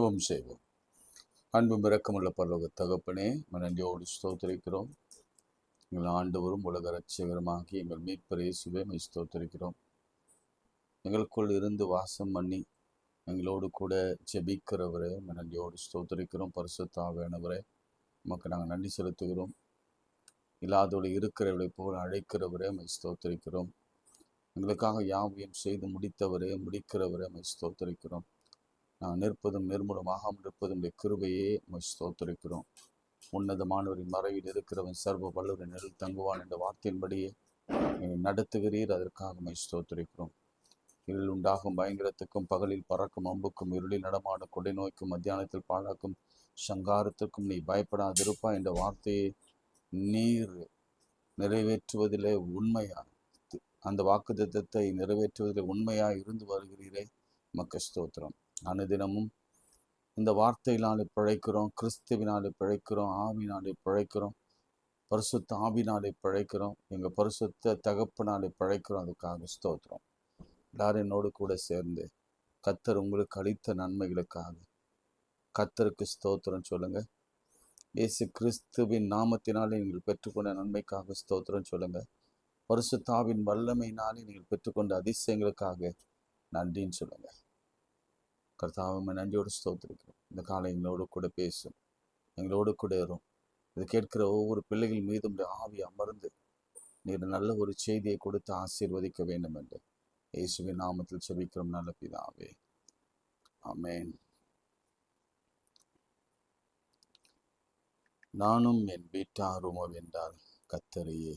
ஜெபம் செய்வோம். அன்பும் இரக்கமுள்ள பரலோக தகப்பனே, நன்றியோடு ஸ்தோத்திரிக்கிறோம். எங்கள் ஆண்டவரும் உலக இரட்சகருமாகி எங்கள் மீட்பர் இயேசுவே ஸ்தோத்திரிக்கிறோம். எங்களுக்குள் இருந்து வாசம் பண்ணி எங்களோடு கூட ஜெபிக்கிறவரே நன்றியோடு ஸ்தோத்திரிக்கிறோம். பரிசுத்த ஆவியானவரே, உமக்கு நாங்கள் நன்றி செலுத்துகிறோம். இல்லாதோடு இருக்கிறவர்களை போல் அழைக்கிறவரே ஸ்தோத்திரிக்கிறோம். எங்களுக்காக யாவையும் செய்து முடித்தவரே, முடிக்கிறவரே ஸ்தோத்திரிக்கிறோம். நான் நிற்பதும் நிர்மூலமாகாமல் இருப்பதும் கிருபையே ஸ்தோத்திரிக்கிறோம். உன்னதமானவரின் மறைவில் இருக்கிறவன் சர்வ வல்லவரின் நெருள் தங்குவான் என்ற வார்த்தையின்படியே நடத்துகிறீர். அதற்காக ஸ்தோத்திரிக்கிறோம். இருள் உண்டாகும் பயங்கரத்துக்கும், பகலில் பறக்கும் அம்புக்கும், இருளில் நடமாடும் கொடை நோய்க்கும், மத்தியானத்தில் பாழாக்கும் சங்காரத்துக்கும் நீ பயப்படாதிருப்பா என்ற வார்த்தையை நீர் நிறைவேற்றுவதிலே உண்மையா, அந்த வாக்குத்தத்தத்தை நிறைவேற்றுவதில் உண்மையாக இருந்து வருகிறீரே, மக்க ஸ்தோத்திரம். அனுதினமும் இந்த வார்த்தையினாலே பிழைக்கிறோம், கிறிஸ்துவினாலே பிழைக்கிறோம், ஆவினாலே பிழைக்கிறோம், பரிசுத்த ஆவினாலே பிழைக்கிறோம், எங்கள் பரிசுத்த தகப்பனாலே பிழைக்கிறோம். அதுக்காக ஸ்தோத்திரம். எல்லாரும் என்னோடு கூட சேர்ந்து கர்த்தர் உங்களுக்கு அளித்த நன்மைகளுக்காக கர்த்தருக்கு ஸ்தோத்திரம் சொல்லுங்க. இயேசு கிறிஸ்துவின் நாமத்தினாலே நீங்கள் பெற்றுக்கொண்ட நன்மைக்காக ஸ்தோத்திரம் சொல்லுங்க. பரிசுத்தாவின் வல்லமையினாலே நீங்கள் பெற்றுக்கொண்ட அதிசயங்களுக்காக நன்றின்னு சொல்லுங்க. கர்த்தாவை நன்றியோடு ஸ்தோத்திரிக்கிறோம். இந்த காலை எங்களோடு கூட பேசும், எங்களோடு கூட வரும். இதை கேட்கிற ஒவ்வொரு பிள்ளைகள் மீதும் ஆவி அமர்ந்து நீர் நல்ல ஒரு செய்தியை கொடுத்து ஆசீர்வதிக்க வேண்டும் என்று இயேசுவின் நாமத்தில் செபிக்கிறோம் நல்ல பிதாவே, ஆமென். நானும் என் வீட்டாருமோ என்றால் கர்த்தரையே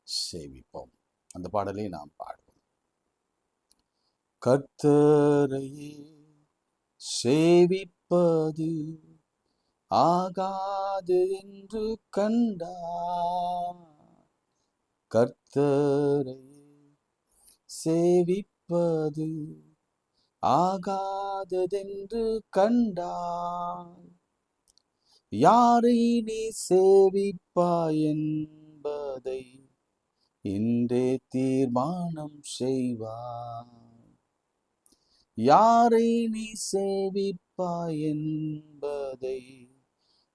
சேவிப்போம். அந்த பாடலை நாம் பாடுவோம். கர்த்தரையே சேவிப்பது ஆகாது என்று கண்டார். கர்த்தரை சேவிப்பது ஆகாததென்று கண்டார். யாரை நீ சேவிப்பாய் என்பதை இன்றே தீர்மானம் செய்வார். யாரை நீ சேவிப்பாய் என்பதை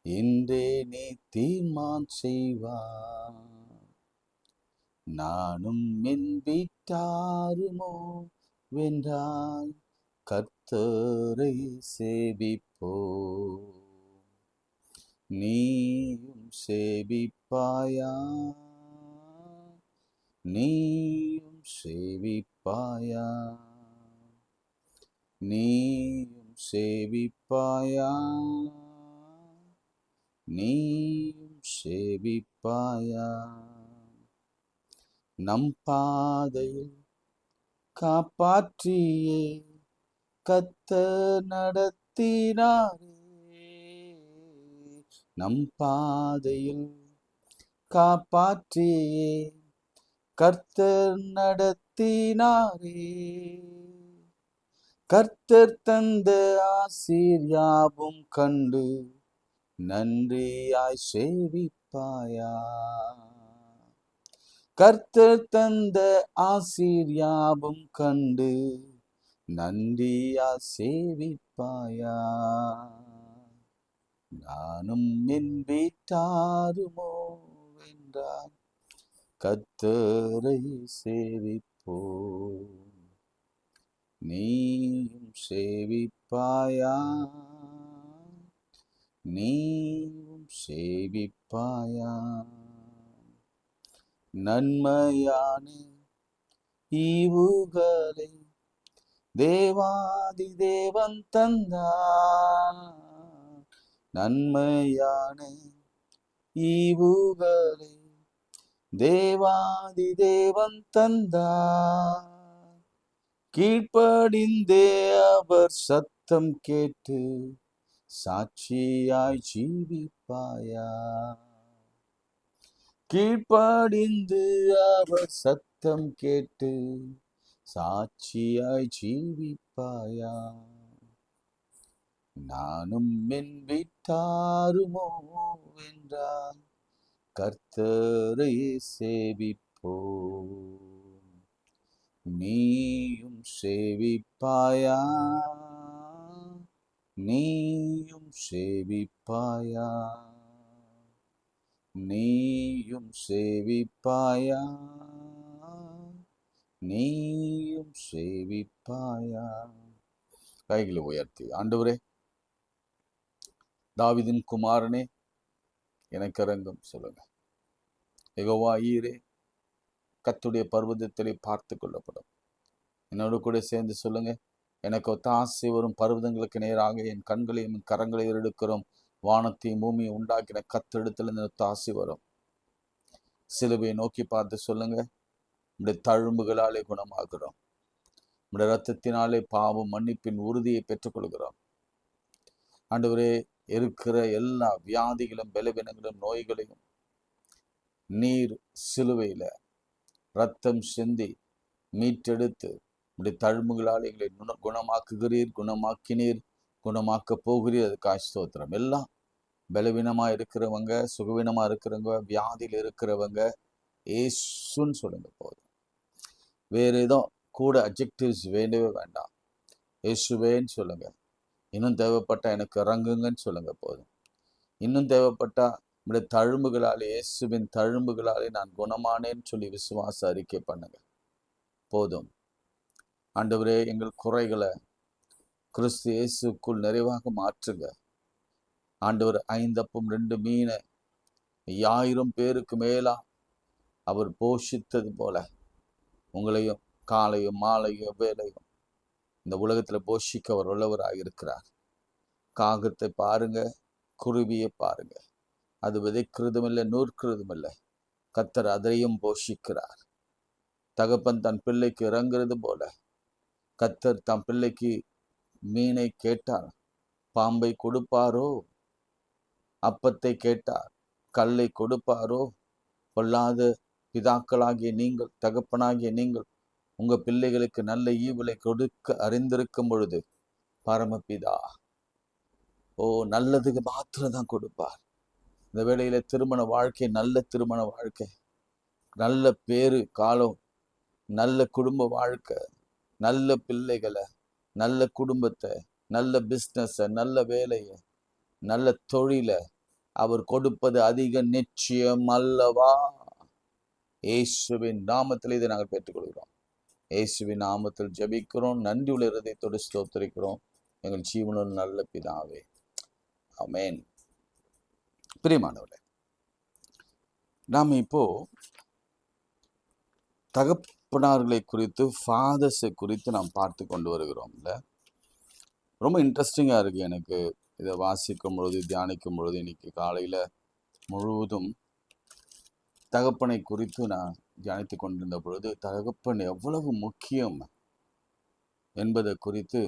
இன்றே நீ தீர்மானம் செய்வாய். நானும் என் வீட்டாருமோ வென்றால் கர்த்தரை சேவிப்போ. நீயும் சேவிப்பாயா, நீயும் சேவிப்பாயா, நீயும் சேவிப்பாயா, நீயும் சேவிப்பாயா. நம் பாதையில் காப்பாற்றியே கர்த்தர் நடத்தினாரே. நம் பாதையில் காப்பாற்றியே கர்த்தர் நடத்தினாரே. கர்த்தர் தந்த ஆசீர்வாதம் கண்டு நன்றியாய் சேவிப்பாயா. கர்த்தர் தந்த ஆசீர்வாதம் கண்டு நன்றியாய் சேவிப்பாயா. நானும் என் வீட்டாருமோ என்றால் கர்த்தரை சேவிப்போ. நீயும் சேவிப்பாயா, நீயும் சேவிப்பாயா. நன்மையான ஈவுகளை தேவாதி தேவன் தந்தார். நன்மையான ஈவுகளை தேவாதி தேவன் தந்தார். கீழ்ப்படிந்தே அவர் சத்தம் கேட்டு சாட்சியாய் ஜீவிப்பாயா. கீழ்ப்படிந்து அவர் சத்தம் கேட்டு சாட்சியாய் ஜீவிப்பாயா. நானும் என் வீட்டாருமோ என்றால் கர்த்தரை சேவிப்போ. நீயும் சேவிப்பாயா, நீயும் சேவிப்பாயா, நீயும் சேவிப்பாயா, நீயும் சேவிப்பாயா. கைகளை உயர்த்தி, ஆண்டவரே, தாவீதின் குமாரனே, எனக்கு இரங்கும் சொல்லுங்க. யெகோவா ஈரே, கர்த்தருடைய பர்வதத்திலே பார்த்து கொள்ளப்படும். என்னோடு கூட சேர்ந்து சொல்லுங்க. எனக்கு ஒத்தாசை வரும் பர்வதங்களுக்கு நேராக என் கண்களையும் என் கரங்களையும் எடுக்கிறோம். வானத்தையும் பூமியை உண்டாக்கின கர்த்தரிடத்திலிருந்து ஒத்தாசை வரும். சிலுவையை நோக்கி பார்த்து சொல்லுங்க. நம்முடைய தழும்புகளாலே குணமாகிறோம். நம்முடைய இரத்தத்தினாலே பாவம் மன்னிப்பின் உறுதியை பெற்றுக்கொள்கிறோம். ஆண்டவரே, இருக்கிற எல்லா வியாதிகளும் பலவீனங்களும் நோய்களையும் நீர் சிலுவையில ரத்தம் சிந்தி மீட்டெடுத்து நம்முடைய தழும்புகளால் எங்களை குணமாக்குகிறீர், குணமாக்கினீர், குணமாக்க போகிறீர். அதுக்காக ஸ்தோத்திரம். எல்லாம் பலவீனமா இருக்கிறவங்க, சுகவீனமா இருக்கிறவங்க, வியாதியில் இருக்கிறவங்க ஏசுன்னு சொல்லுங்க போதும். வேற ஏதோ கூட அட்ஜெக்டிவ்ஸ் வேண்டவே வேண்டாம். இயேசுவேன்னு சொல்லுங்க. இன்னும் தேவைப்பட்டா எனக்கு இறங்குங்கன்னு சொல்லுங்க போதும். இன்னும் தேவைப்பட்டா நம்முடைய தழும்புகளாலே, இயேசுவின் தழும்புகளாலே நான் குணமானேன்னு சொல்லி விசுவாச அறிக்கை பண்ணுங்க போதும். ஆண்டவரே, எங்கள் குறைகளை கிறிஸ்து இயேசுக்குள் நிறைவாக மாற்றுங்க. ஆண்டவர் 5 அப்பம் 2 மீனை 1000 பேருக்கு மேலா அவர் போஷித்தது போல உங்களையும் காலையும் மாலையும் வேலையும் இந்த உலகத்துல போஷிக்க அவர் உள்ளவராக இருக்கிறார். காகத்தை பாருங்க, குருவியை பாருங்க, அது விதைக்கிறதும் இல்லை, நூற்கிறதும் இல்லை. கர்த்தர் அதையும் போஷிக்கிறார். தகப்பன் தன் பிள்ளைக்கு இறங்குறது போல கர்த்தர் தன் பிள்ளைக்கு மீனை கேட்டார், பாம்பை கொடுப்பாரோ? அப்பத்தை கேட்டார், கல்லை கொடுப்பாரோ? பொல்லாத பிதாக்களாகிய நீங்கள், தகப்பனாகிய நீங்கள் உங்க பிள்ளைகளுக்கு நல்ல ஈவுகளை கொடுக்க அறிந்திருக்கும் பொழுது பரமபிதா நல்லதுக்கு மாத்திரம் தான் கொடுப்பார். இந்த வேளையில திருமண வாழ்க்கை, நல்ல திருமண வாழ்க்கை, நல்ல பேரு காலம், நல்ல குடும்ப வாழ்க்கை, நல்ல பிள்ளைகளை, நல்ல குடும்பத்தை, நல்ல பிஸ்னஸை, நல்ல வேலையை, நல்ல தொழிலை அவர் கொடுப்பது அதிக நிச்சயம் அல்லவா? இயேசுவின் நாமத்தில் இதை நாங்கள் பெற்றுக்கொள்கிறோம். இயேசுவின் நாமத்தில் ஜெபிக்கிறோம். நன்றி உள்ள இருதயத்தோடு ஸ்தோத்திரிக்கிறோம் எங்கள் ஜீவனுள்ள நல்ல பிதாவே, ஆமென். பிரியமானவர்களே, நாம் இப்போ தகப்பனார்களை குறித்து, ஃபாதர்ஸை குறித்து நாம் பார்த்து கொண்டு வருகிறோம்ல. ரொம்ப இன்ட்ரெஸ்டிங்காக இருக்கு எனக்கு இதை வாசிக்கும் பொழுது, தியானிக்கும் பொழுது. இன்னைக்கு காலையில் முழுவதும் தகப்பனை குறித்து நான் தியானித்து கொண்டிருந்த பொழுது, தகப்பன் எவ்வளவு முக்கியம் என்பதை குறித்து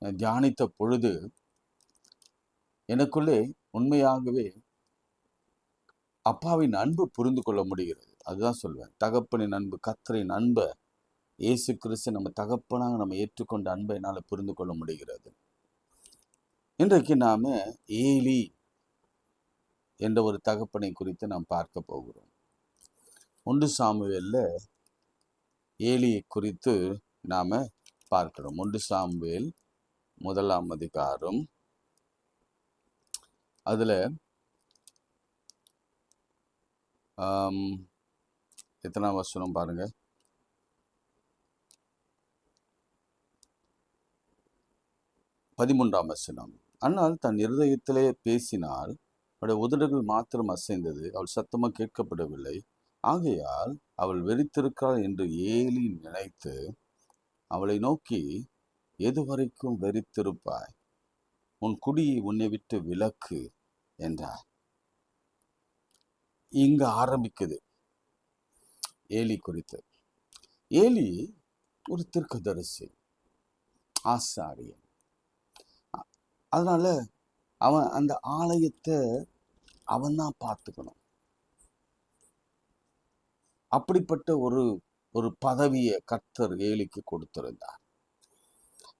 தியானித்த பொழுது எனக்குள்ளே உண்மையாகவே அப்பாவின் அன்பு புரிந்து கொள்ள முடிகிறது. அதுதான் சொல்வேன். தகப்பனின் அன்பு, கர்த்தரின் அன்பை, இயேசு கிறிஸ்து நம்ம தகப்பனாக நம்ம ஏற்றுக்கொண்ட அன்பை என்னால் புரிந்து கொள்ள முடிகிறது. இன்றைக்கு நாம ஏலி என்ற ஒரு தகப்பனை குறித்து நாம் பார்க்க போகிறோம். 1 சாமுவேல்ல ஏலியை குறித்து நாம பார்க்கிறோம். 1 சாமுவேல் 1ஆம் அதிகாரம், அதுல எத்தனாம் வசனம் பாருங்க. 13ஆம் வசனம். ஆனால் தன் இருதயத்திலே பேசினால் அவளுடைய உதடுகள் மாத்திரம் அசைந்தது, அவள் சத்தமாக கேட்கப்படவில்லை. ஆகையால் அவள் வெறித்திருக்கிறாள் என்று ஏலி நினைத்து அவளை நோக்கி, எதுவரைக்கும் வெறித்திருப்பாய்? உன் குடியை உன்னை விட்டு விலக்கு என்றார். இங்க ஆரம்பிக்குது ஏலி குறித்து. ஏலி ஒரு தீர்க்கதரிசி, ஆசாரியன். அதனால அவன் அந்த ஆலயத்தை அவன் தான் பார்த்துக்கணும். அப்படிப்பட்ட ஒரு பதவியை கர்த்தர் ஏலிக்கு கொடுத்திருந்தார்.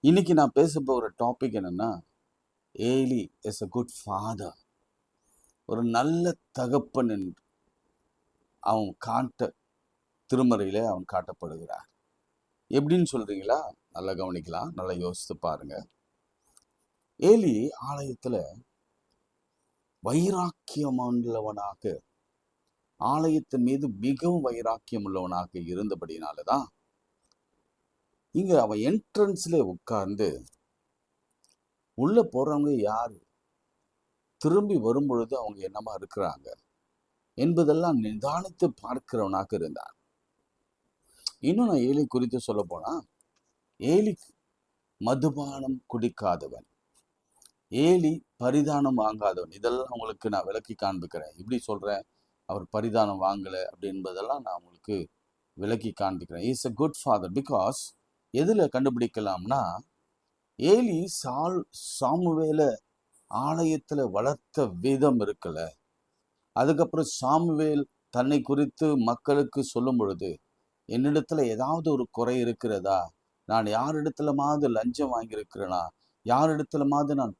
இன்னைக்கு நான் பேச போகிற டாபிக் என்னன்னா, Eli is a good father. ஒரு நல்ல தகப்பன் என்று அவன் திருமறையில அவன் காட்டப்படுகிறார். எப்படின்னு சொல்றீங்களா? நல்லா கவனிக்கலாம், நல்லா யோசித்து பாருங்க. ஏலி ஆலயத்துல வைராக்கியமுள்ளவனாக, ஆலயத்தின் மீது மிகவும் வைராக்கியம் உள்ளவனாக இருந்தபடினாலதான் இங்க அவன் என்ட்ரன்ஸ்ல உட்கார்ந்து உள்ள போறவங்க யாரு, திரும்பி வரும் பொழுது அவங்க என்னமா இருக்கிறாங்க என்பதெல்லாம் நிதானித்து பார்க்கிறவனாக இருந்தான். இன்னும் நான் ஏலி குறித்து சொல்ல போனா, ஏலி மதுபானம் குடிக்காதவன், ஏலி பரிதானம் வாங்காதவன். இதெல்லாம் உங்களுக்கு நான் விளக்கி காண்பிக்கிறேன். இப்படி சொல்றேன், அவர் பரிதானம் வாங்கல அப்படின்பதெல்லாம் நான் உங்களுக்கு விளக்கி காண்பிக்கிறேன். Is a good father because எதுல கண்டுபிடிக்கலாம்னா, ஏலி சாமுவேல ஆலயத்துல வளர்த்த விதம் இருக்குல்ல, அதுக்கப்புறம் சாமுவேல் தன்னை குறித்து மக்களுக்கு சொல்லும் பொழுது, என்னிடத்துல ஏதாவது ஒரு குறை இருக்கிறதா, நான் யாரிடத்துலமாவது லஞ்சம் வாங்கியிருக்கிறேனா, யாரிடத்துலமாவது நான்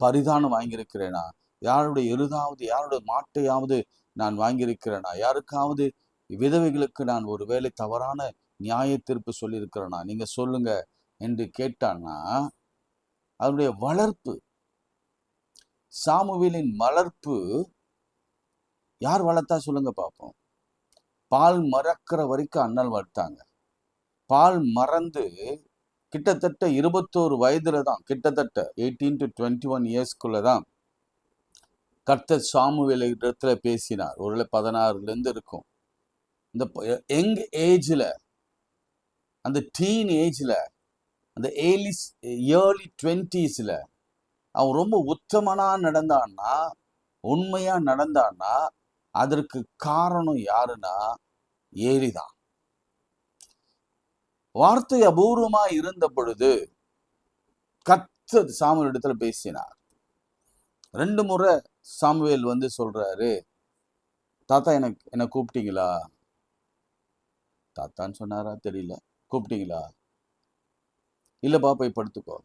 பரிதானம் வாங்கியிருக்கிறேனா, யாருடைய மாட்டையாவது நான் வாங்கியிருக்கிறேனா, யாருக்காவது விதவைகளுக்கு நான் ஒரு வேளை தவறான நியாய தீர்ப்பு சொல்லியிருக்கிறேனா, நீங்க சொல்லுங்க என்று கேட்டான்னா, அதனுடைய வளர்ப்பு, சாமுவேலின் வளர்ப்பு யார் வளர்த்தா சொல்லுங்க பார்ப்போம். பால் மறக்கிற வரைக்கும் அண்ணல் வளர்த்தாங்க. பால் மறந்து கிட்டத்தட்ட 21 வயதுல தான், கிட்டத்தட்ட 18 to 21 இயர்ஸ்க்குள்ளதான் கர்த்தர் சாமுவேல் இடத்துல பேசினார். ஒரு 16 இருக்கும். இந்த யங் ஏஜ்ல, அந்த டீன் ஏஜ்ல, அந்த ஏர்லி 20ஸ்ல அவன் ரொம்ப உத்தமனா நடந்தான்னா, உண்மையா நடந்தான்னா, அதற்கு காரணம் யாருன்னா ஏலிதான். வார்த்தை அபூர்வமா இருந்த பொழுது கர்த்தர் சாமுவேல் இடத்துல பேசினார். 2 முறை சாமுவேல் சொல்றாரு, தாத்தா என்ன கூப்பிட்டீங்களா? தாத்தான்னு சொன்னாரா தெரியல. கூப்பிட்டீங்களா? இல்லப்பா போய் படுத்துக்கோ.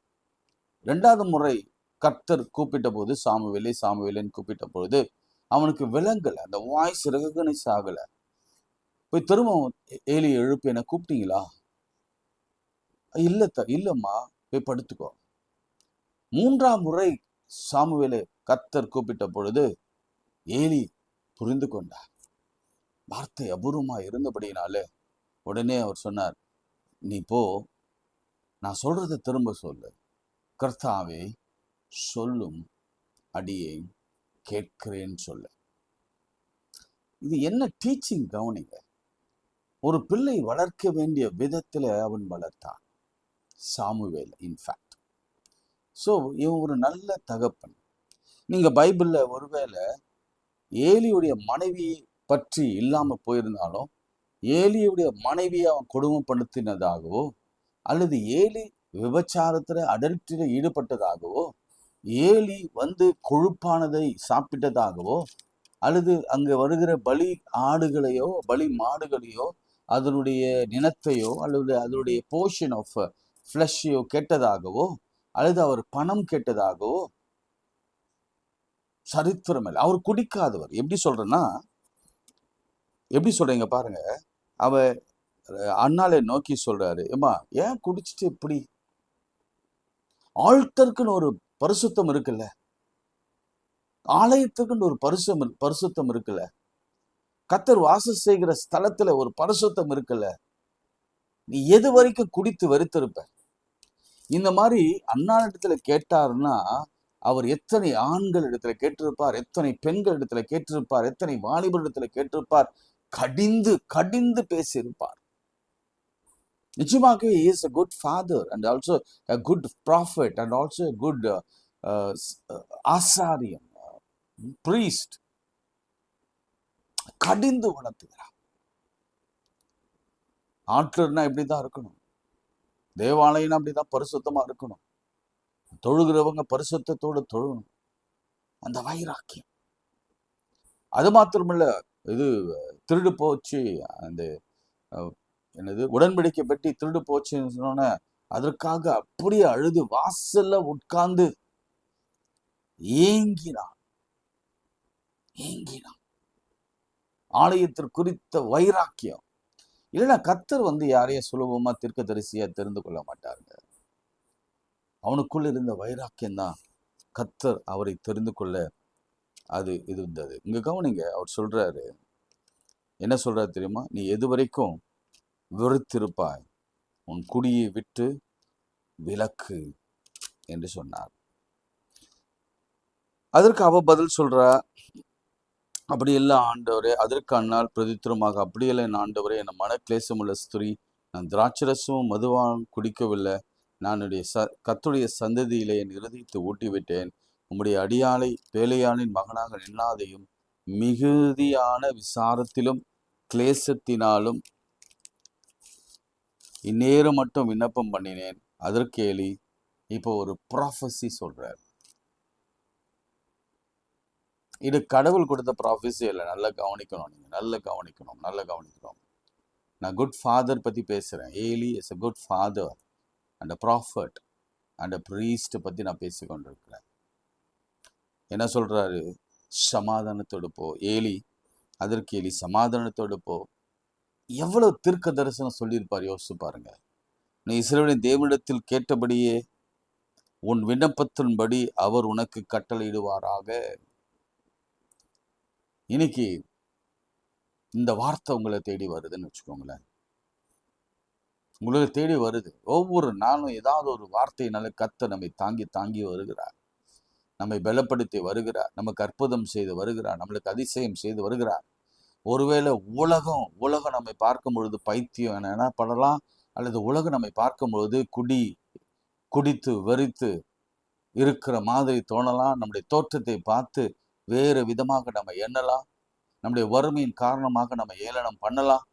2வது முறை கர்த்தர் கூப்பிட்ட போது, சாமுவேலேன்னு கூப்பிட்ட பொழுது அவனுக்கு விளங்கல, அந்த வாய்ஸ் ரெகக்னைஸ் ஆகல. போய் திரும்ப ஏலி எழுப்பி, என்ன கூப்பிட்டீங்களா? இல்லம்மா போய் படுத்துக்கோ. 3ஆம் முறை சாமுவேலை கர்த்தர் கூப்பிட்ட பொழுது ஏலி புரிந்து கொண்டார். வார்த்தை அபூர்வமா இருந்தபடினால உடனே அவர் சொன்னார், நீ போ, நான் சொல்றதை திரும்ப சொல்லு. கர்த்தாவே சொல்லும், அடியேன் கேட்கிறேன்னு சொல்லு. இது என்ன டீச்சிங் கவனிங்க. ஒரு பிள்ளை வளர்க்க வேண்டிய விதத்துல அவன் வளர்த்தான் சாமுவேல். இன்ஃபேக்ட் ஸோ இவன் ஒரு நல்ல தகப்பன். நீங்க பைபிள்ல ஒருவேளை ஏலியுடைய மனைவி பற்றி இல்லாம போயிருந்தாலும், ஏலியுடைய மனைவியை அவன் கொடுமைப்படுத்தினதாகவோ, அல்லது ஏலி விபச்சாரத்துல அடல்ட்ரியில ஈடுபட்டதாகவோ, ஏலி கொழுப்பானதை சாப்பிட்டதாகவோ, அல்லது அங்க வருகிற பலி ஆடுகளையோ பலி மாடுகளையோ அதனுடைய நினத்தையோ அல்லது அதனுடைய போர்ஷன் ஆஃப் ஃப்ளஷையோ கேட்டதாகவோ, அல்லது அவர் பணம் கேட்டதாகவோ சரித்திரம் இல்லை. அவர் குடிக்காதவர். எப்படி சொல்றேன்னா, எப்படி சொல்றீங்க பாருங்க. அவ அண்ணாலை நோக்கி சொல்றாரு, ஏமா ஏன் குடிச்சிட்டு இப்படி? ஆல்டருக்குன்னு ஒரு பரிசுத்தம் இருக்குல்ல, ஆலயத்துக்குன்னு ஒரு பரிசுத்தம் இருக்குல்ல, கர்த்தர் வாசம் செய்கிற ஸ்தலத்துல ஒரு பரிசுத்தம் இருக்குல்ல, நீ எது வரைக்கும் குடித்து வெறுத்திருப்ப? இந்த மாதிரி அண்ணாளிடத்துல கேட்டாருன்னா, அவர் எத்தனை ஆண்கள் இடத்துல கேட்டிருப்பார், எத்தனை பெண்கள் இடத்துல கேட்டிருப்பார், எத்தனை வாலிபர் இடத்துல கேட்டிருப்பார், கடிந்து கடிந்து பேசியிருப்பார். நிச்சயமாக he is a good father and also a good prophet and also a good ஆசாரியன், priest. கடிந்து வளர்த்துகிறார். ஆற்றர்னா இப்படிதான் இருக்கணும். தேவாலயம் அப்படிதான் பரிசுத்தமா இருக்கணும். தொழுகிறவங்க பரிசுத்தத்தோடு தொழணும். அந்த வைராக்கியம். அது மாத்திரமில்ல, இது திருடு போச்சு, அந்த என்னது உடன்படிக்கை பெட்டி திருடு போச்சுன்னு சொன்னோன்னே அதற்காக அப்படியே அழுது வாசல்ல உட்கார்ந்து ஏங்கினான். ஆலயத்திற்கு குறித்த வைராக்கியம். இல்லைன்னா கர்த்தர் யாரையும் சுலபமா தீர்க்கதரிசியா தெரிந்து கொள்ள மாட்டாருங்க. அவனுக்குள்ள இருந்த வைராக்கியம்தான் கர்த்தர் அவரை தெரிந்து கொள்ள அது இருந்தது. இங்க கவனிங்க, அவர் சொல்றாரு, என்ன சொல்றாரு தெரியுமா? நீ எது வரைக்கும் வெறுத்திருப்பாய், உன் குடியை விட்டு விலக்கு என்று சொன்னார். அதற்கு அவ பதில் சொல்றா, அப்படி இல்லை ஆண்டவரே. அதற்கு அந்நாள் பிரதித்திரமாக, அப்படியல்ல என் ஆண்டவரே, என் மன கிளேசமுள்ள ஸ்திரீ, நான் திராட்சரசமும் மதுவான் குடிக்கவில்லை. நான் கர்த்தருடைய சந்ததியிலே என் இருதயத்தை ஊட்டிவிட்டேன். உம்முடைய அடியாளை பேலையாளின் மகனாக எண்ணாதையும் மிகுதியான விசாரத்திலும் கிளேசத்தினாலும் இந்நேரம் மட்டும் விண்ணப்பம் பண்ணினேன். அதற்கு ஏலி இப்போ ஒரு ப்ராஃபஸி சொல்றார். இது கடவுள் கொடுத்த ப்ராஃபஸி இல்லை. நல்லா கவனிக்கணும், நீங்க நல்லா கவனிக்கணும். நான் குட் ஃபாதர் பத்தி பேசுறேன். Eli is a good father and a prophet and a priest பத்தி நான் பேசி கொண்டிருக்கிறேன். என்ன சொல்றாரு? சமாதானத்தோடு போ. அதற்கு ஏலி சமாதானத்தோடு போ. எவ்வளவு தீர்க்க தரிசனம் சொல்லியிருப்பார், யோசிச்சு பாருங்க. நீ இஸ்ரவேலின் தேவனிடத்தில் கேட்டபடியே உன் விண்ணப்பத்தின்படி அவர் உனக்கு கட்டளையிடுவாராக. இன்னைக்கு இந்த வார்த்தை உங்களை தேடி வருதுன்னு வச்சுக்கோங்களேன். உங்களுக்கு தேடி வருது. ஒவ்வொரு நாளும் ஏதாவது ஒரு வார்த்தையினால கர்த்தர் நம்மை தாங்கி வருகிறார், நம்மை பலப்படுத்தி வருகிறார், நமக்கு அற்புதம் செய்து வருகிறார், நம்மளுக்கு அதிசயம் செய்து வருகிறார். ஒருவேளை உலகம் நம்மை பார்க்கும் பொழுது பைத்தியம் என்ன படலாம், அல்லது உலகம் நம்மை பார்க்கும் பொழுது குடித்து வெறித்து இருக்கிற மாதிரி தோணலாம். நம்முடைய தோற்றத்தை பார்த்து வேறு விதமாக நம்ம எண்ணலாம். நம்முடைய வறுமையின் காரணமாக நம்ம ஏளனம் பண்ணலாம்.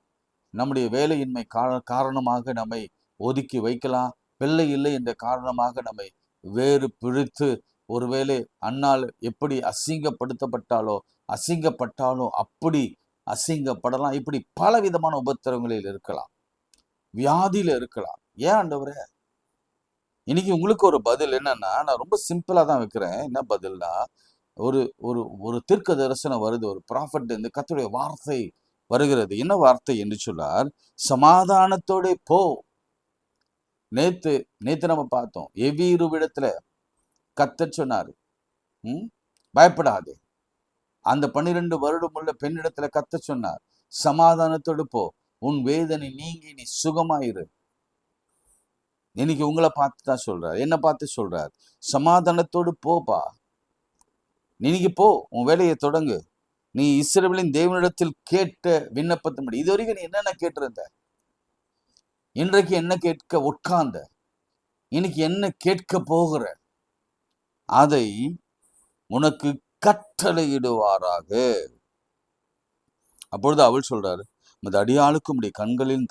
நம்முடைய வேலையின்மை காரணமாக நம்மை ஒதுக்கி வைக்கலாம். பிள்ளை இல்லை என்ற காரணமாக நம்மை வேறு பிரித்து, ஒருவேளை அண்ணால் எப்படி அசிங்கப்பட்டாலோ அப்படி அசிங்கப்படலாம். இப்படி பல விதமான உபத்திரங்களில் இருக்கலாம், வியாதியில இருக்கலாம். ஏன் ஆண்டவரே? இன்னைக்கு உங்களுக்கு ஒரு பதில் என்னன்னா, நான் ரொம்ப சிம்பிளா தான் வைக்கிறேன். என்ன பதில்னா, ஒரு ஒரு ஒரு தீர்க்க தரிசனம் வருது, ஒரு ப்ராஃபட் இந்த கர்த்தருடைய வார்த்தை வருகிறது. என்ன வார்த்தை என்று சொன்னார்? சமாதானத்தோட போ. நேத்து நம்ம பார்த்தோம், எவ்வீருவிடத்துல கர்த்தர் சொன்னாரு, பயப்படாது. அந்த 12 வருடம் உள்ள பெண்ணிடத்துல கர்த்தர் சொன்னார், சமாதானத்தோடு போ, உன் வேதனை நீங்கி நீ சுகமாயிரு. இன்னைக்கு உங்களை பார்த்து தான் சொல்றார், என்ன பார்த்து சொல்றார், சமாதானத்தோடு போப்பா. இன்னைக்கு போ, உன் வேலையை தொடங்கு. நீ இஸ்ரவேலின் தேவனிடத்தில் கேட்ட விண்ணப்பத்தின்படி, இது வரைக்கும் நீ என்னென்ன கேட்டிருந்த, இன்றைக்கு என்ன கேட்க உட்கார்ந்த, இன்னைக்கு என்ன கேட்க போகிற, அதை உனக்கு கட்டளையிடுவாராக. அப்பொழுது அவள் சொல்றாரு, மது அடியாளுக்கும் உடைய கண்களின்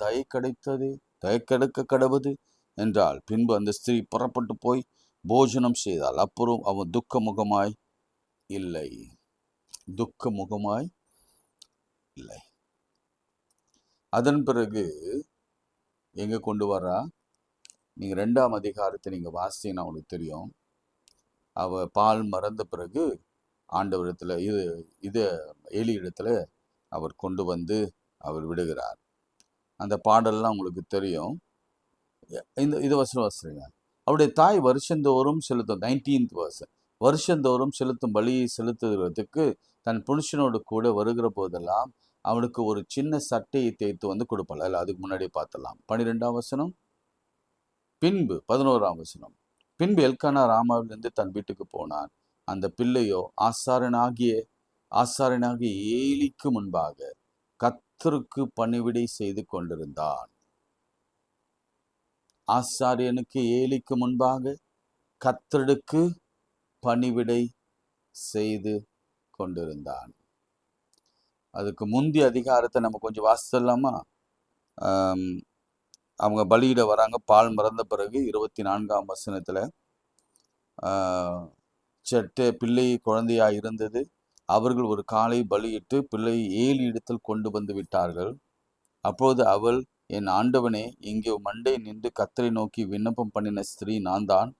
தயக்கெடுக்க கடவுது என்றாள். பின்பு அந்த ஸ்திரீ புறப்பட்டு போய் போஜனம் செய்தாள். அப்புறம் அவன் துக்க முகமாய் இல்லை. அதன் பிறகு எங்க கொண்டு வரா? நீங்க 2ஆம் அதிகாரத்தை நீங்க வாசித்தீங்கன்னா உங்களுக்கு தெரியும். அவ பால் மறந்த பிறகு ஆண்டவரிடத்துல இது ஏலி இடத்துல அவர் கொண்டு வந்து அவர் விடுகிறார். அந்த பாடல்லாம் உங்களுக்கு தெரியும். இது வசனங்க. அவருடைய தாய் வருஷந்தோறும் செலுத்தும் 19th வருஷம், வருஷந்தோறும் செலுத்தும் பலியை செலுத்துகிறதுக்கு தன் புருஷனோடு கூட வருகிற போதெல்லாம் அவனுக்கு ஒரு சின்ன சட்டையை தேய்த்து வந்து கொடுப்பாள். இல்லை, அதுக்கு முன்னாடி பார்த்தலாம். 12ஆம் வசனம். பின்பு 11ஆம் வசனம். பின்பு எல்கானா ராமாவிலிருந்து தன் வீட்டுக்கு போனான். அந்த பிள்ளையோ ஆசாரனாகிய ஏலிக்கு முன்பாக கர்த்தருக்கு பணிவிடை செய்து கொண்டிருந்தான். ஆசாரியனுக்கு ஏலிக்கு முன்பாக கர்த்தருக்கு பணிவிடை செய்து கொண்டிருந்தான். அதுக்கு முந்தைய அதிகாரத்தை நம்ம கொஞ்சம் வாசிச்சிடலாமா? அவங்க பலியிட வராங்க. பால் மறந்த பிறகு 24ஆம் வசனத்துல, பிள்ளை குழந்தையா இருந்தது. அவர்கள் ஒரு காலை பலியிட்டு பிள்ளை ஏலி இடத்தில் கொண்டு வந்து விட்டார்கள். அப்போது அவள், என் ஆண்டவனே, இங்கே மண்டை நின்று கர்த்தரை நோக்கி விண்ணப்பம் பண்ணின ஸ்திரீ நான் தான்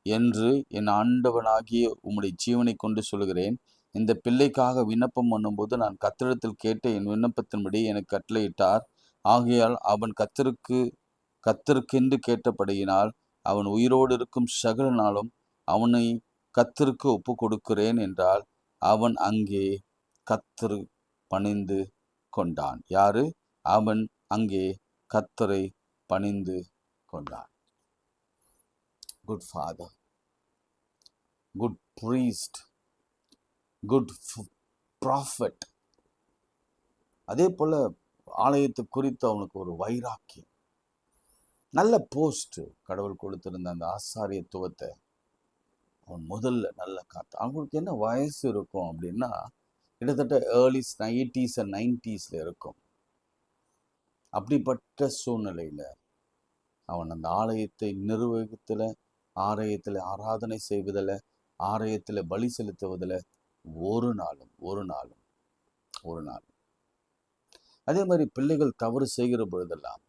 என்று என் ஆண்டவனாகிய உம்முடைய ஜீவனை கொண்டு சொல்கிறேன். இந்த பிள்ளைக்காக விண்ணப்பம் பண்ணும்போது நான் கர்த்தரிடத்தில் கேட்ட என் விண்ணப்பத்தின்படி எனக்கு கட்டளையிட்டார். ஆகையால் அவன் கர்த்தருக்கென்று கேட்டபடியினால் அவன் உயிரோடு இருக்கும் சகல நாளும் அவனை கர்த்தருக்கு ஒப்பு கொடுக்கிறேன் என்றால் அவன் அங்கே கர்த்தர் பணிந்து கொண்டான். யாரு? அவன் அங்கே கர்த்தரை பணிந்து கொண்டான். Good father, good priest, good prophet. அதே போல ஆலயத்தை குறித்து அவனுக்கு ஒரு வைராக்கியம், நல்ல போஸ்ட் கடவுள் கொடுத்திருந்த அந்த ஆசாரியத்துவத்தை அவன் முதல்ல நல்ல காத்து. அவங்களுக்கு என்ன வயசு இருக்கும் அப்படின்னா கிட்டத்தட்ட ஏர்லி 80s and 90s இருக்கும். அப்படிப்பட்ட சூழ்நிலையில அவன் அந்த ஆலயத்தை நிர்வகித்துல, ஆலயத்தில் ஆராதனை செய்வதில், ஆலயத்தில் பலி செலுத்துவதில் ஒரு நாளும் அதே மாதிரி பிள்ளைகள் தவறு செய்கிற பொழுதெல்லாம்,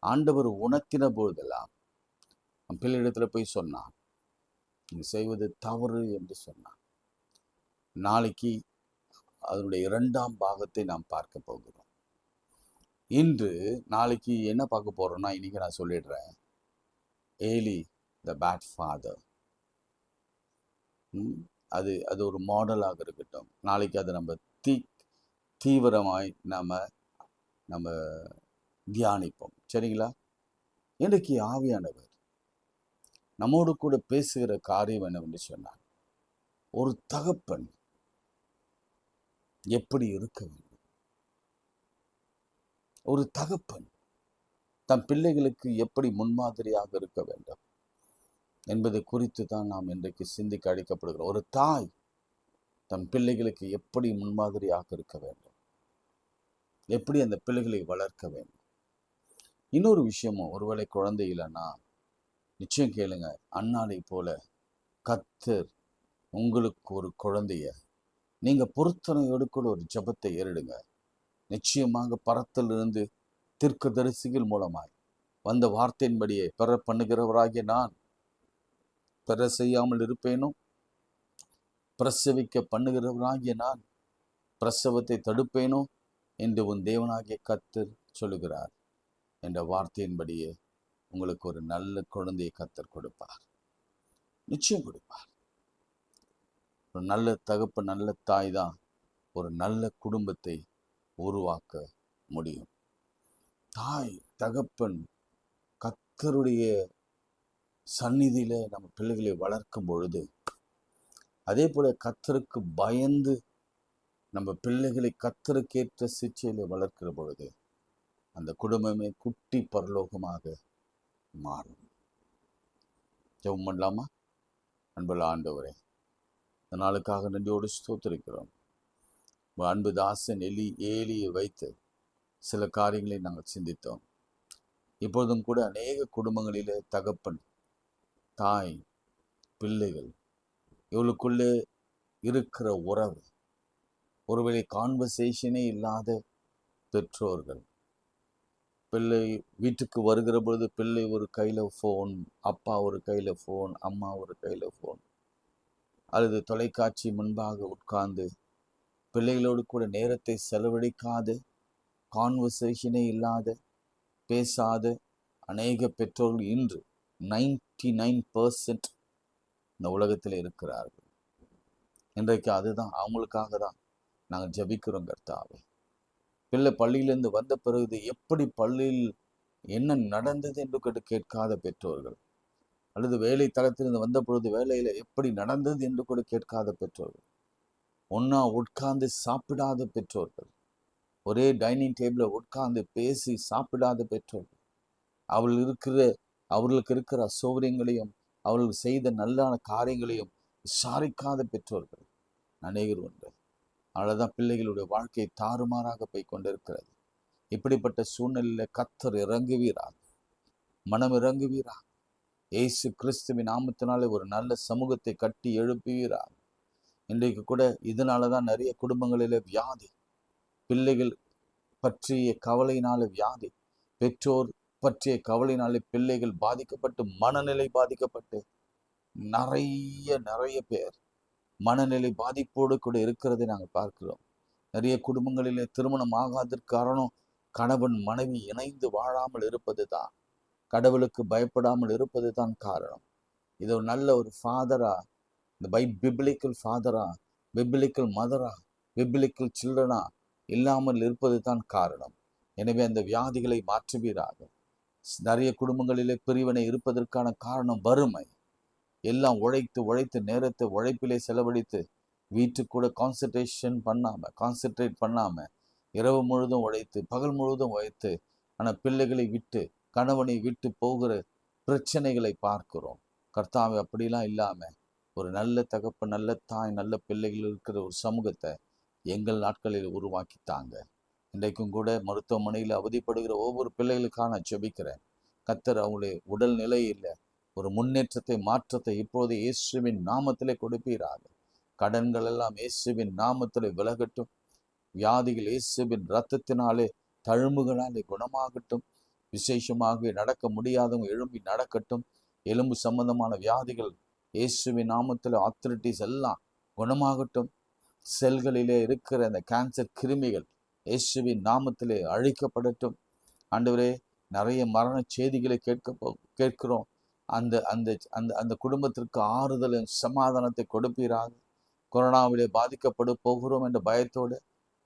ஆண்டவர் உணர்த்தின பொழுதெல்லாம் பிள்ளையிடத்துல போய் சொன்னான், நீ செய்வது தவறு என்று சொன்னான். நாளைக்கு அதனுடைய 2ஆம் பாகத்தை நாம் பார்க்க போகிறோம். நாளைக்கு என்ன பார்க்க போறோம்னா, இன்னைக்கு நான் சொல்லிடுறேன், ஏலி த பேட் ஃபாதர். அது ஒரு மாடலாக இருக்கட்டும். நாளைக்கு அதை நம்ம தீவிரமாய் நம்ம தியானிப்போம். சரிங்களா? இன்றைக்கு ஆவியானவர் நம்மோடு கூட பேசுகிற காரியம் என்னவென்று சொன்னார், ஒரு தகப்பன் எப்படி இருக்க வேண்டும், ஒரு தகப்பன் தன் பிள்ளைகளுக்கு எப்படி முன்மாதிரியாக இருக்க வேண்டும் என்பதை குறித்து தான் நாம் இன்றைக்கு சிந்திக்க அழைக்கப்படுகிறோம். ஒரு தாய் தன் பிள்ளைகளுக்கு எப்படி முன்மாதிரியாக இருக்க வேண்டும், எப்படி அந்த பிள்ளைகளை வளர்க்க வேண்டும். இன்னொரு விஷயமும், ஒருவேளை குழந்தை இல்லைன்னா நிச்சயம் கேளுங்க, அன்னாலை போல கர்த்தர் உங்களுக்கு ஒரு குழந்தைய நீங்க பொருத்தனையோடு கூட ஒரு ஜெபத்தை ஏறிடுங்க. நிச்சயமாக பரத்திலிருந்து தீர்க்கதரிசிகள் மூலமாய் வந்த வார்த்தையின்படியே பெற பண்ணுகிறவராகிய நான் பெற செய்யாமல் இருப்பேனோ, பிரசவிக்க பண்ணுகிறவராகிய நான் பிரசவத்தை தடுப்பேனோ என்று உன் தேவனாகிய கர்த்தர் சொல்லுகிறார் என்ற வார்த்தையின்படியே உங்களுக்கு ஒரு நல்ல குழந்தையை கர்த்தர் கொடுப்பார், நிச்சயம் கொடுப்பார். ஒரு நல்ல தகப்பு, நல்ல தாய் தான் ஒரு நல்ல குடும்பத்தை உருவாக்க முடியும். தாய் தகப்பன் கர்த்தருடைய சந்நிதியில நம்ம பிள்ளைகளை வளர்க்கும் பொழுது, அதே போல கர்த்தருக்கு பயந்து நம்ம பிள்ளைகளை கர்த்தருக்கேற்ற சிச்சையில வளர்க்கிற பொழுது அந்த குடும்பமே குட்டி பரலோகமாக மாறும். ஜெபம் பண்ணலாமா? அன்புள்ள ஆண்டவரே, இந்த நாளுக்காக நன்றியோடு ஸ்தோத்திரிக்கிறோம். அன்பு தாசன் ஏலியை வைத்து சில காரியங்களை நாங்கள் சிந்தித்தோம். இப்பொழுதும் கூட அநேக குடும்பங்களிலே தகப்பன், தாய், பிள்ளைகள் இவளுக்குள்ளே இருக்கிற உறவு, ஒருவேளை கான்வர்சேஷனே இல்லாத பெற்றோர்கள், பிள்ளை வீட்டுக்கு வருகிற பொழுது பிள்ளை ஒரு கையில் ஃபோன், அப்பா ஒரு கையில் ஃபோன், அம்மா ஒரு கையில் ஃபோன், அல்லது தொலைக்காட்சி முன்பாக உட்கார்ந்து பிள்ளைகளோடு கூட நேரத்தை செலவழிக்காது, கான்வர்சேஷனே இல்லாத, பேசாத அநேக பெற்றோர்கள் இன்று 99% இந்த உலகத்தில் இருக்கிறார்கள். இன்றைக்கு அதுதான், அவங்களுக்காக தான் நாங்கள் ஜெபிக்கிறோம் கர்த்தாவே. பிள்ளை பள்ளியிலிருந்து வந்த பிறகு எப்படி பள்ளியில் என்ன நடந்தது என்று கேட்காத பெற்றோர்கள், அல்லது வேலை தளத்திலிருந்து வந்த பொழுது வேலையில எப்படி நடந்தது என்று கூட கேட்காத பெற்றோர்கள், ஒன்னா உட்கார்ந்து சாப்பிடாத பெற்றோர்கள், ஒரே டைனிங் டேபிள உட்கார்ந்து பேசி சாப்பிடாத பெற்றோர்கள், அவர்களுக்கு இருக்கிற அசௌகரியங்களையும் அவர்கள் செய்த நல்ல காரியங்களையும் விசாரிக்காத பெற்றோர்கள் அநேகர் உண்டு. அவ்வளவுதான் பிள்ளைகளுடைய வாழ்க்கை தாறுமாறாக போய் கொண்டிருக்கிறது. இப்படிப்பட்ட சூழ்நிலையில கர்த்தர் இறங்குவீராக, மனம் இறங்குவீராக. இயேசு கிறிஸ்துவின் நாமத்தினாலே ஒரு நல்ல சமூகத்தை கட்டி எழுப்புவீராக. இன்றைக்கு கூட இதனாலதான் நிறைய குடும்பங்களில வியாதி, பிள்ளைகள் பற்றிய கவலையினால வியாதி, பெற்றோர் பற்றிய கவலையினாலே பிள்ளைகள் பாதிக்கப்பட்டு, மனநிலை பாதிக்கப்பட்டு நிறைய பேர் மனநிலை பாதிப்போடு கூட இருக்கிறதை நாங்கள் பார்க்கிறோம். நிறைய குடும்பங்களிலே திருமணம் ஆகாதற்கு காரணம் கணவன் மனைவி இணைந்து வாழாமல் இருப்பது தான் கடவுளுக்கு பயப்படாமல் இருப்பது தான் காரணம். இது ஒரு நல்ல ஒரு ஃபாதரா, இந்த பிப்ளிக்கல் ஃபாதரா, பிப்ளிக்கல் மதரா, பிப்ளிக்கல் சில்ட்ரனா இல்லாமல் இருப்பது தான் காரணம். எனவே அந்த வியாதிகளை மாற்றுவீராக. நிறைய குடும்பங்களிலே பிரிவினை இருப்பதற்கான காரணம் வறுமை. எல்லாம் உழைத்து உழைத்து நேரத்தை உழைப்பிலே செலவழித்து வீட்டுக்கு கூட கான்சென்ட்ரேட் பண்ணாம இரவு முழுதும் உழைத்து பகல் முழுதும் உழைத்து ஆனால் பிள்ளைகளை விட்டு கணவனை விட்டு போகிற பிரச்சனைகளை பார்க்கிறோம். கர்த்தாவை அப்படிலாம் இல்லாம ஒரு நல்ல தகப்ப, நல்ல தாய், நல்ல பிள்ளைகள் இருக்கிற ஒரு சமூகத்தை எங்கள் நாட்களில் உருவாக்கித்தாங்க. இன்றைக்கும் கூட மருத்துவமனையில் அவதிப்படுகிற ஒவ்வொரு பிள்ளைகளுக்காக நான் ஜெபிக்கிறேன். கர்த்தர் அவங்களுடைய உடல் நிலையில் ஒரு முன்னேற்றத்தை, மாற்றத்தை இப்போது இயேசுவின் நாமத்திலே கொடுப்பீராக. கடன்கள் எல்லாம் இயேசுவின் நாமத்திலே விலகட்டும். வியாதிகள் இயேசுவின் இரத்தத்தினாலே, தழும்புகளாலே குணமாகட்டும். விசேஷமாக நடக்க முடியாதவங்க எழும்பி நடக்கட்டும். எலும்பு சம்பந்தமான வியாதிகள் இயேசுவின் நாமத்தில் ஆர்த்ரைட்டிஸ் எல்லாம் குணமாகட்டும். செல்களிலே இருக்கிற அந்த கேன்சர் கிருமிகள் இயேசுவின் நாமத்திலே அழிக்கப்படட்டும். ஆண்டவரே, நிறைய மரண செய்திகளை கேட்கிறோம். அந்த அந்த அந்த அந்த குடும்பத்திற்கு ஆறுதலும் சமாதானத்தை கொடுப்பீராக. கொரோனாவிலே பாதிக்கப்பட போகிறோம் என்ற பயத்தோடு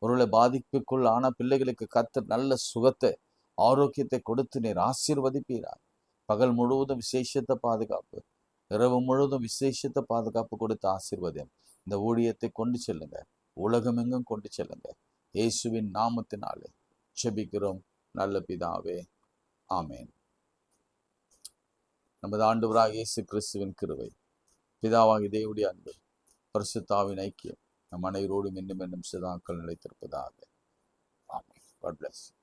ஒருவேளை பாதிப்புக்குள் ஆன பிள்ளைகளுக்கு கர்த்தர் நல்ல சுகத்தை, ஆரோக்கியத்தை கொடுத்து நீர் ஆசீர்வதிப்பீராக. பகல் முழுவதும் விசேஷத்தை பாதுகாப்பு, இரவு முழுவதும் விசேஷத்தை பாதுகாப்பு கொடுத்து ஆசீர்வதியம். இந்த ஊழியத்தை கொண்டு செல்லுங்க, உலகமெங்கும் கொண்டு செல்லுங்க. இயேசுவின் நாமத்தினாலே ஜெபிக்கிறோம் நல்ல பிதாவே, ஆமேன். நமது ஆண்டவராக இயேசு கிறிஸ்துவின் கிருபை, பிதாவாகிய தேவனுடைய அன்பு, பரிசுத்தாவின் ஐக்கியம் நம் அனைவரோடும் இன்னும் சதாக்கள் நிலைத்திருப்பதாக. ஆமென். God bless you.